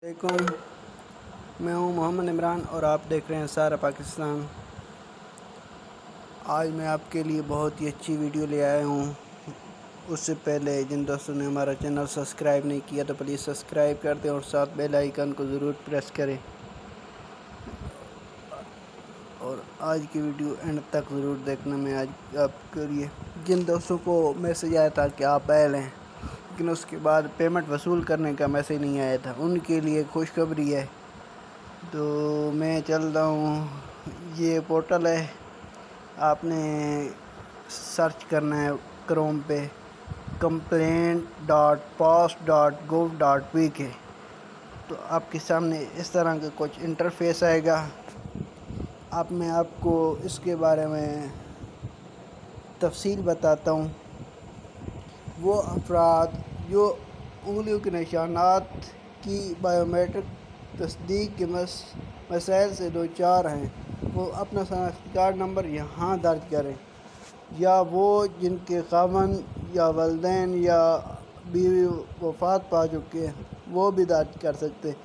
मैं हूं मोहम्मद इमरान और आप देख रहे हैं सारा पाकिस्तान। आज मैं आपके लिए बहुत ही अच्छी वीडियो ले आया हूं। उससे पहले जिन दोस्तों ने हमारा चैनल सब्सक्राइब नहीं किया तो प्लीज़ सब्सक्राइब कर दें और साथ बेल आइकन को ज़रूर प्रेस करें और आज की वीडियो एंड तक ज़रूर देखना। मैं आज आपके लिए जिन दोस्तों को मैसेज आया था कि आप बैल हैं लेकिन उसके बाद पेमेंट वसूल करने का मैसेज नहीं आया था, उनके लिए खुशखबरी है। तो मैं चल रहा हूँ, ये पोर्टल है, आपने सर्च करना है क्रोम पे complaint.post.gov.pk। तो आपके सामने इस तरह का कुछ इंटरफेस आएगा। मैं आपको इसके बारे में तफसील बताता हूँ। वो अफराद जो उंगलियों के निशानात की बायोमेट्रिक तस्दीक के मसाइल से दो चार हैं, वो अपना शनाख्ती कार्ड नंबर यहाँ दर्ज करें, या वो जिनके ख़ावंद या वालिदैन या बीवी वफ़ात पा चुके हैं वो भी दर्ज कर सकते हैं,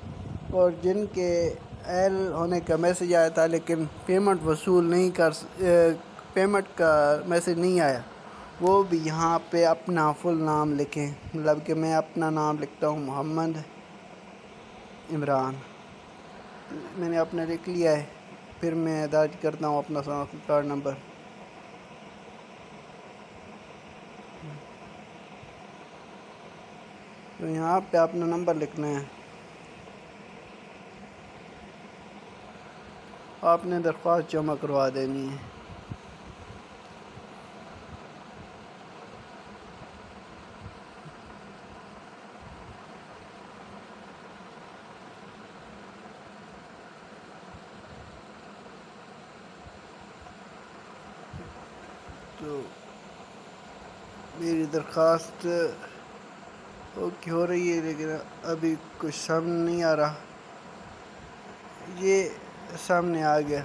और जिनके एल होने का मैसेज आया था लेकिन पेमेंट का मैसेज नहीं आया, वो भी यहाँ पे अपना फुल नाम लिखें। मतलब कि मैं अपना नाम लिखता हूँ मोहम्मद इमरान, मैंने अपना लिख लिया है। फिर मैं दर्ज करता हूँ अपना शनाख्ती कार्ड नंबर। तो यहाँ पे अपना नंबर लिखना है। आपने दरख्वास्त जमा करवा देनी है। तो मेरी दरख्वास्त ओके हो रही है लेकिन अभी कुछ समझ नहीं आ रहा। ये सामने आ गया।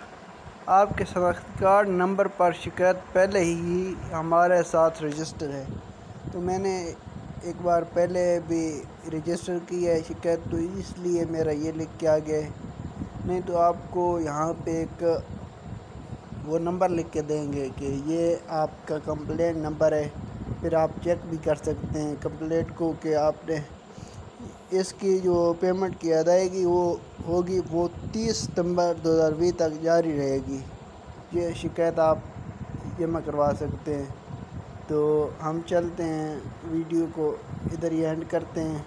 आपके शनाख्ती कार्ड नंबर पर शिकायत पहले ही हमारे साथ रजिस्टर है। तो मैंने एक बार पहले भी रजिस्टर किया है शिकायत, तो इसलिए मेरा ये लिख के आ गया है। नहीं तो आपको यहाँ पे एक वो नंबर लिख के देंगे कि ये आपका कंप्लेंट नंबर है। फिर आप चेक भी कर सकते हैं कंप्लेंट को कि आपने इसकी जो पेमेंट की अदायगी वो होगी, वो 30 सितंबर 2020 तक जारी रहेगी। ये शिकायत आप जमा करवा सकते हैं। तो हम चलते हैं, वीडियो को इधर ही एंड करते हैं।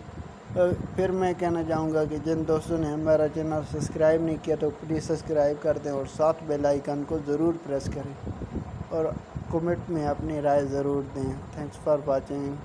फिर मैं कहना चाहूँगा कि जिन दोस्तों ने हमारा चैनल सब्सक्राइब नहीं किया तो प्लीज़ सब्सक्राइब कर दें और साथ बेल आइकन को ज़रूर प्रेस करें और कमेंट में अपनी राय ज़रूर दें। Thanks for watching.